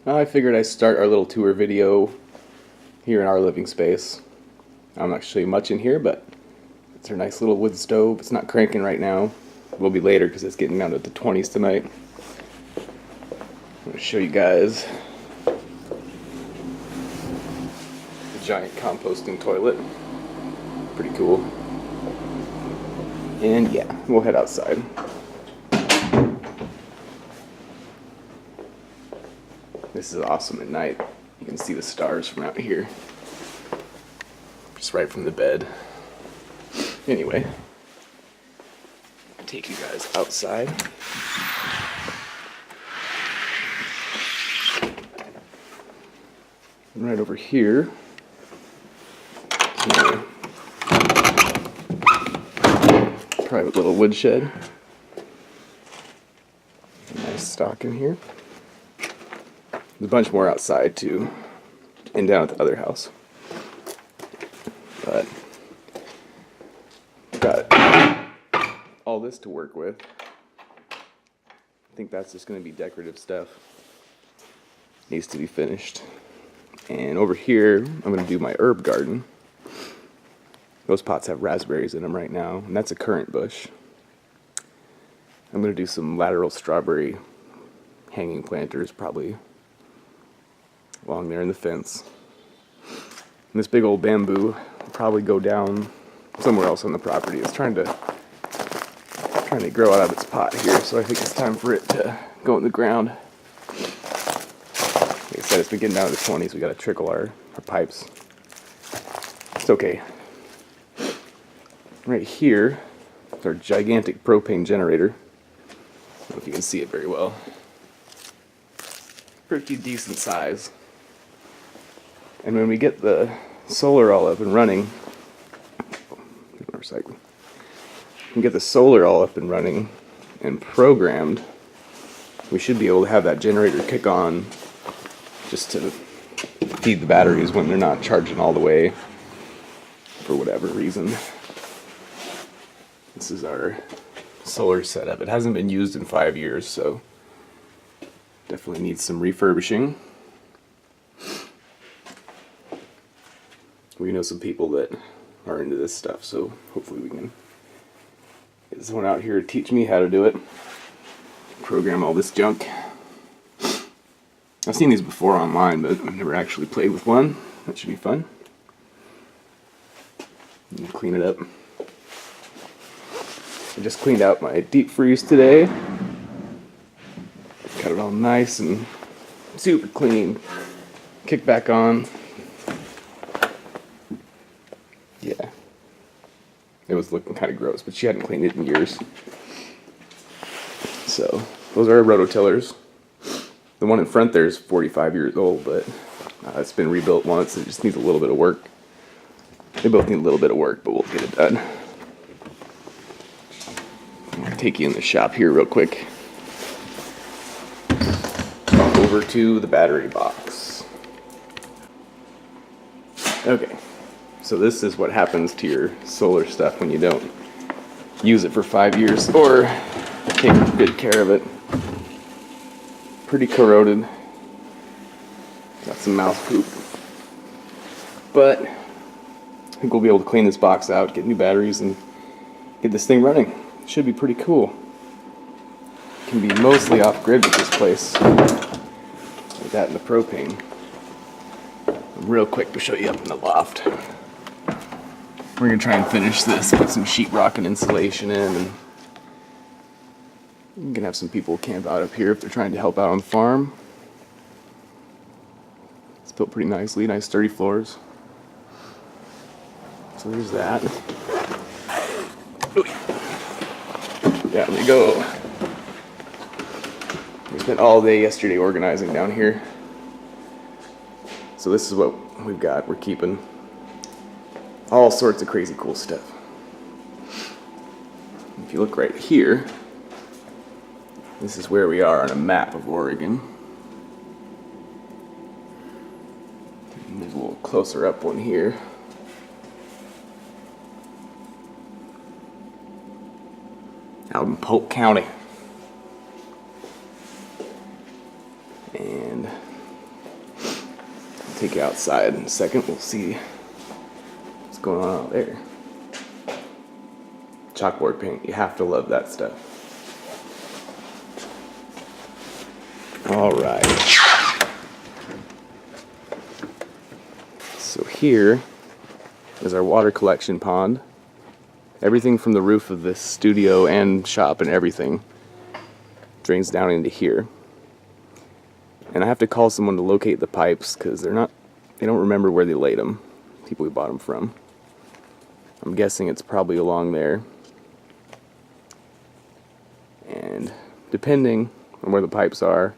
I figured I'd start our little tour video here in our living space. I'm not show you much in here, but it's our nice little wood stove. It's not cranking right now. It will be later because it's getting down to the 20s tonight. I'm going to show you guys the giant composting toilet. Pretty cool. And yeah, we'll head outside. This is awesome at night. You can see the stars from out here. Just right from the bed. Anyway, I'll take you guys outside. And right over here, my private little woodshed. Nice stock in here. There's a bunch more outside too, and down at the other house. But got all this to work with. I think that's just going to be decorative stuff. Needs to be finished. And over here, I'm going to do my herb garden. Those pots have raspberries in them right now, and that's a currant bush. I'm going to do some lateral strawberry hanging planters, probably along there in the fence. And this big old bamboo will probably go down somewhere else on the property. It's trying to grow out of its pot here, so I think it's time for it to go in the ground. Like I said, it's been getting down to the 20s. We got to trickle our pipes. It's okay. Right here is our gigantic propane generator. I don't know if you can see it very well. Pretty decent size. And when we get the solar all up and running, get the solar all up and running and programmed, we should be able to have that generator kick on just to feed the batteries when they're not charging all the way for whatever reason. This is our solar setup. It hasn't been used in 5 years, so definitely needs some refurbishing. We know some people that are into this stuff, so hopefully we can get someone out here to teach me how to do it. Program all this junk. I've seen these before online, but I've never actually played with one. That should be fun. And clean it up. I just cleaned out my deep freeze today. Got it all nice and super clean. Kick back on. Yeah. It was looking kind of gross, but she hadn't cleaned it in years. So, those are our rototillers. The one in front there is 45 years old, but it's been rebuilt once. It just needs a little bit of work. They both need a little bit of work, but we'll get it done. I'm going to take you in the shop here real quick. Over to the battery box. Okay. So this is what happens to your solar stuff when you don't use it for 5 years or take good care of it. Pretty corroded. Got some mouse poop. But I think we'll be able to clean this box out, get new batteries, and get this thing running. Should be pretty cool. Can be mostly off-grid with this place. Like that in the propane. Real quick to show you up in the loft. We're going to try and finish this, put some sheetrock and insulation in, and you can have some people camp out up here if they're trying to help out on the farm. It's built pretty nicely, nice sturdy floors. So there's that. Yeah, there we go. We spent all day yesterday organizing down here. So this is what we've got. We're keeping all sorts of crazy cool stuff. If you look right here, this is where we are on a map of Oregon. And there's a little closer up one here. Out in Polk County. And take you outside in a second. We'll see what's going on out there. Chalkboard paint. You have to love that stuff. All right. So here is our water collection pond. Everything from the roof of this studio and shop and everything drains down into here. And I have to call someone to locate the pipes because they don't remember where they laid them, people we bought them from. I'm guessing it's probably along there. And depending on where the pipes are,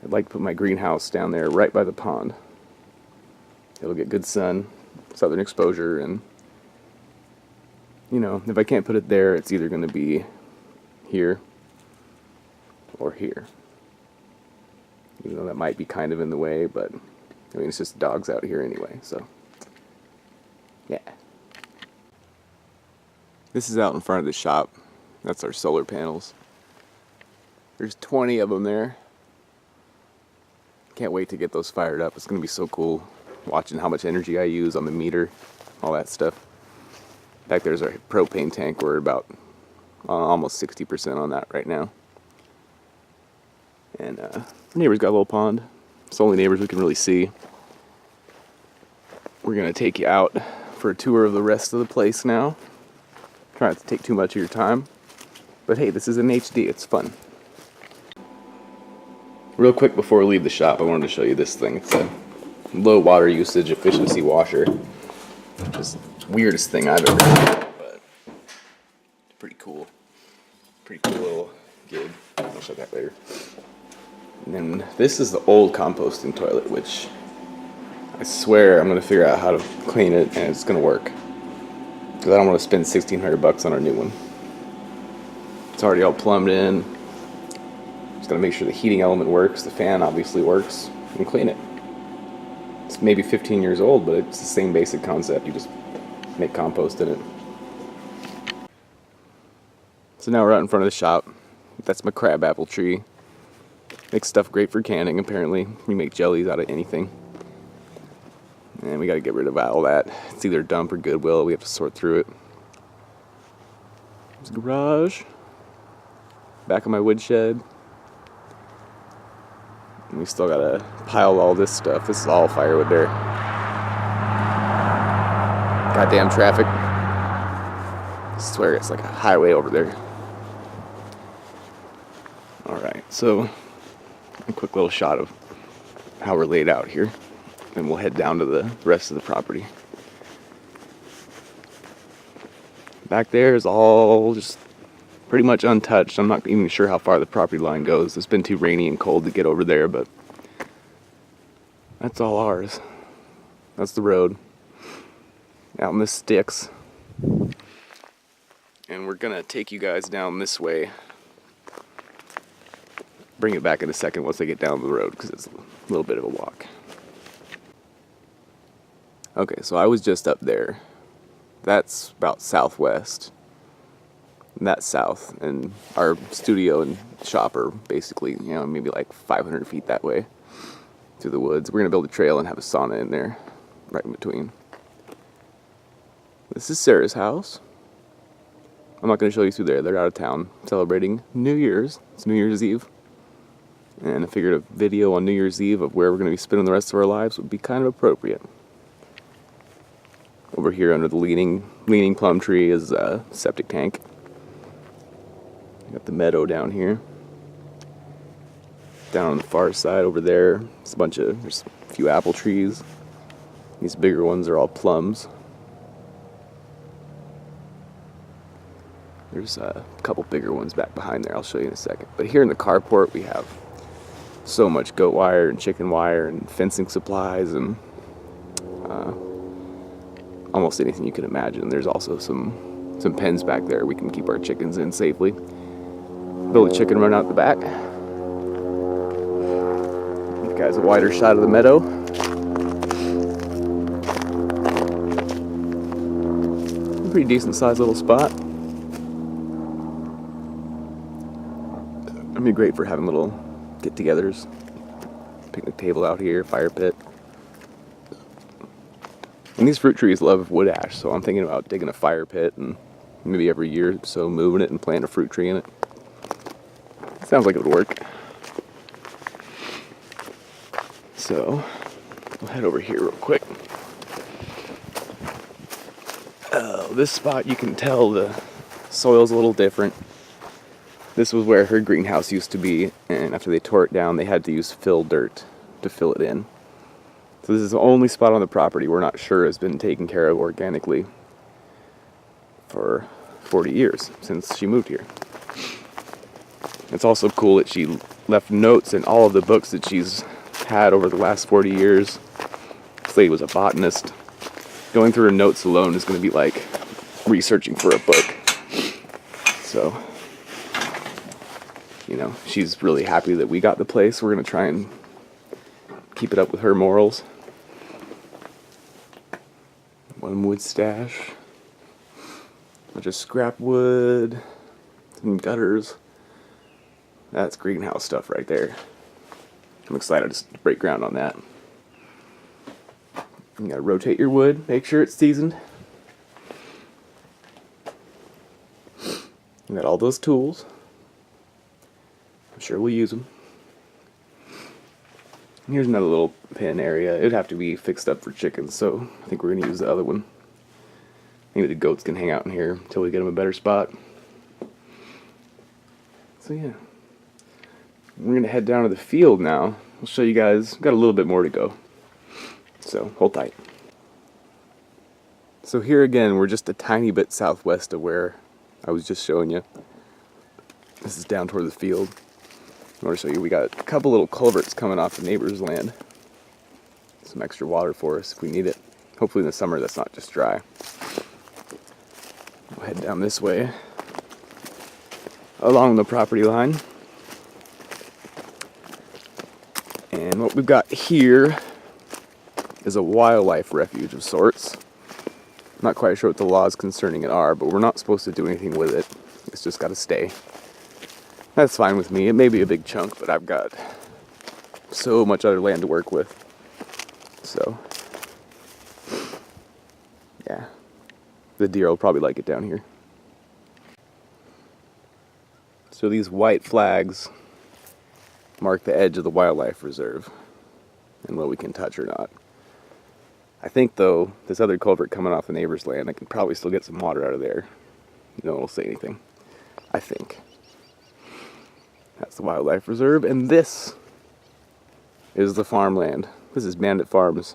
I'd like to put my greenhouse down there right by the pond. It'll get good sun, southern exposure, and you know, if I can't put it there, it's either going to be here or here. Even though that might be kind of in the way, but I mean, it's just dogs out here anyway, so yeah. This is out in front of the shop. That's our solar panels. There's 20 of them there. Can't wait to get those fired up. It's going to be so cool watching how much energy I use on the meter, all that stuff. Back there's our propane tank. We're about almost 60% on that right now. And our neighbor's got a little pond. It's the only neighbors we can really see. We're going to take you out for a tour of the rest of the place now. Try not to take too much of your time. But hey, this is in HD. It's fun. Real quick before we leave the shop, I wanted to show you this thing. It's a low water usage efficiency washer. Just weirdest thing I've ever done, but pretty cool. Pretty cool little gig. I'll show that later. And then this is the old composting toilet, which I swear I'm going to figure out how to clean it and it's going to work. Because I don't want to spend $1,600 on our new one. It's already all plumbed in. Just got to make sure the heating element works, the fan obviously works, and clean it. It's maybe 15 years old, but it's the same basic concept. You just make compost in it. So now we're out in front of the shop. That's my crabapple tree. Makes stuff great for canning, apparently. We make jellies out of anything. And we got to get rid of all that. It's either dump or Goodwill. We have to sort through it. There's the garage. Back of my woodshed. And we still got to pile all this stuff. This is all firewood there. Goddamn traffic. I swear it's like a highway over there. Alright, so a quick little shot of how we're laid out here. And we'll head down to the rest of the property. Back there is all just pretty much untouched. I'm not even sure how far the property line goes. It's been too rainy and cold to get over there, but that's all ours. That's the road. Out in the sticks. And we're gonna take you guys down this way. Bring it back in a second once I get down the road, because it's a little bit of a walk. Okay, so I was just up there. That's about southwest. And that's south. And our studio and shop are basically, you know, maybe like 500 feet that way through the woods. We're going to build a trail and have a sauna in there, right in between. This is Sarah's house. I'm not going to show you through there. They're out of town celebrating New Year's. It's New Year's Eve. And I figured a video on New Year's Eve of where we're going to be spending the rest of our lives would be kind of appropriate. Over here under the leaning plum tree is a septic tank. Got the meadow down here. Down on the far side over there, there's a few apple trees. These bigger ones are all plums. There's a couple bigger ones back behind there. I'll show you in a second. But here in the carport we have so much goat wire and chicken wire and fencing supplies and almost anything you can imagine. There's also some pens back there we can keep our chickens in safely. Build a chicken run out the back. Give you guys a wider shot of the meadow. A pretty decent sized little spot. It'd be great for having little get-togethers. Picnic table out here, fire pit. And these fruit trees love wood ash, so I'm thinking about digging a fire pit and maybe every year or so moving it and planting a fruit tree in it. Sounds like it would work. So, we'll head over here real quick. Oh, this spot you can tell the soil's a little different. This was where her greenhouse used to be, and after they tore it down, they had to use fill dirt to fill it in. So this is the only spot on the property we're not sure has been taken care of organically for 40 years since she moved here. It's also cool that she left notes in all of the books that she's had over the last 40 years. This lady was a botanist. Going through her notes alone is going to be like researching for a book. So, you know, she's really happy that we got the place. We're going to try and keep it up with her morals. One wood stash. A bunch of scrap wood. Some gutters. That's greenhouse stuff right there. I'm excited to break ground on that. You gotta rotate your wood, make sure it's seasoned. You got all those tools. I'm sure we'll use them. Here's another little pen area. It'd have to be fixed up for chickens, so I think we're gonna use the other one. Maybe the goats can hang out in here until we get them a better spot. So yeah. We're gonna head down to the field now. I'll show you guys. We've got a little bit more to go. So hold tight. So here again, we're just a tiny bit southwest of where I was just showing you. This is down toward the field. I want to show you, we got a couple little culverts coming off the neighbor's land. Some extra water for us if we need it. Hopefully in the summer that's not just dry. We'll head down this way along the property line. And what we've got here is a wildlife refuge of sorts. I'm not quite sure what the laws concerning it are, but we're not supposed to do anything with it. It's just got to stay. That's fine with me. It may be a big chunk, but I've got so much other land to work with. So, yeah. The deer will probably like it down here. So these white flags mark the edge of the wildlife reserve and what we can touch or not. I think, though, this other culvert coming off the neighbor's land, I can probably still get some water out of there. No one will say anything. I think. That's the wildlife reserve, and this is the farmland. This is Bandit Farms.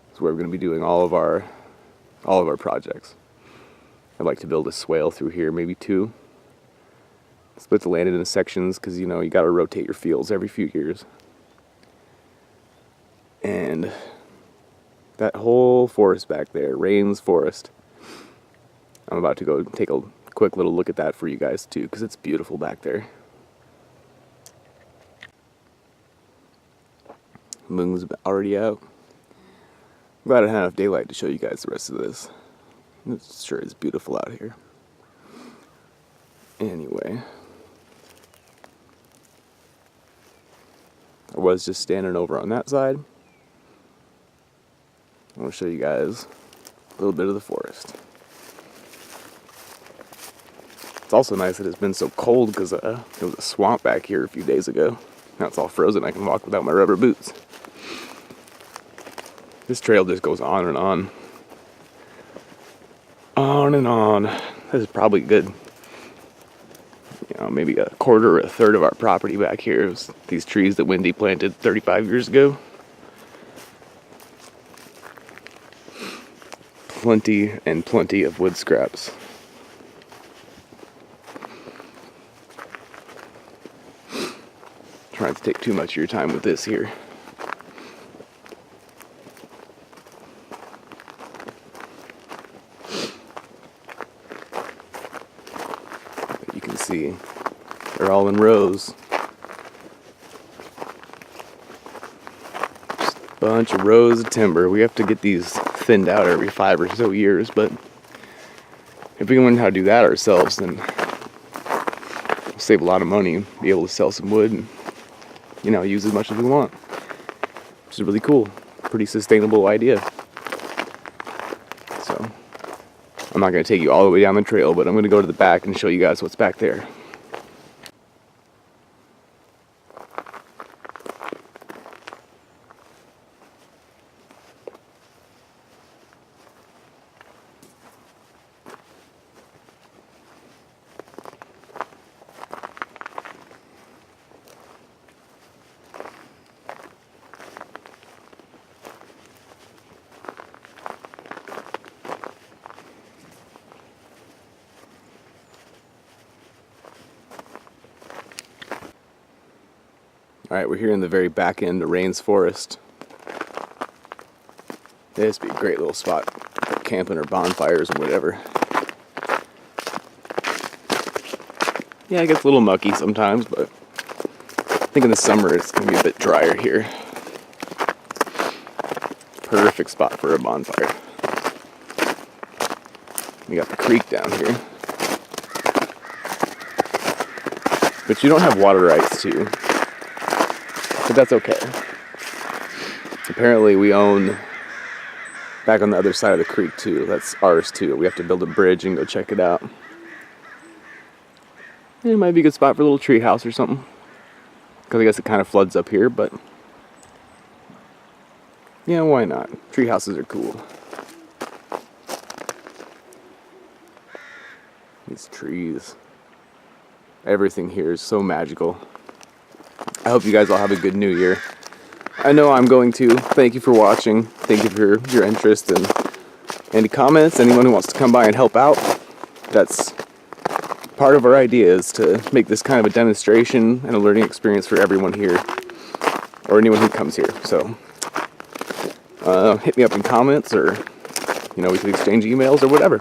This is where we're going to be doing all of our projects. I'd like to build a swale through here, maybe 2. Split the land into sections because, you know, you got to rotate your fields every few years. And that whole forest back there, Rains Forest, I'm about to go take a quick little look at that for you guys too, because it's beautiful back there. Moon's already out. I'm glad I had enough daylight to show you guys the rest of this. It sure is beautiful out here. Anyway, I was just standing over on that side. I want to show you guys a little bit of the forest. It's also nice that it's been so cold because there was a swamp back here a few days ago. Now it's all frozen. I can walk without my rubber boots. This trail just goes on and on. On and on. This is probably good. You know, maybe a quarter or a third of our property back here is these trees that Wendy planted 35 years ago. Plenty and plenty of wood scraps. Trying to take too much of your time with this here. But you can see they're all in rows. Just a bunch of rows of timber. We have to get these thinned out every 5 or so years, but if we can learn how to do that ourselves, then we'll save a lot of money and be able to sell some wood and, you know, use as much as we want. Which is really cool. Pretty sustainable idea. I'm not going to take you all the way down the trail, but I'm going to go to the back and show you guys what's back there. Alright, we're here in the very back end of Rains Forest. This would be a great little spot for camping or bonfires or whatever. Yeah, it gets a little mucky sometimes, but I think in the summer it's going to be a bit drier here. Perfect spot for a bonfire. We got the creek down here. But you don't have water rights to. But that's okay. Apparently we own back on the other side of the creek too. That's ours too. We have to build a bridge and go check it out. It might be a good spot for a little tree house or something. Because I guess it kind of floods up here, but yeah, why not? Tree houses are cool. These trees. Everything here is so magical. I hope you guys all have a good new year. I know I'm going to. Thank you for watching. Thank you for your interest and any comments. Anyone who wants to come by and help out. That's part of our idea, is to make this kind of a demonstration and a learning experience for everyone here. Or anyone who comes here. So hit me up in comments, or we could exchange emails or whatever.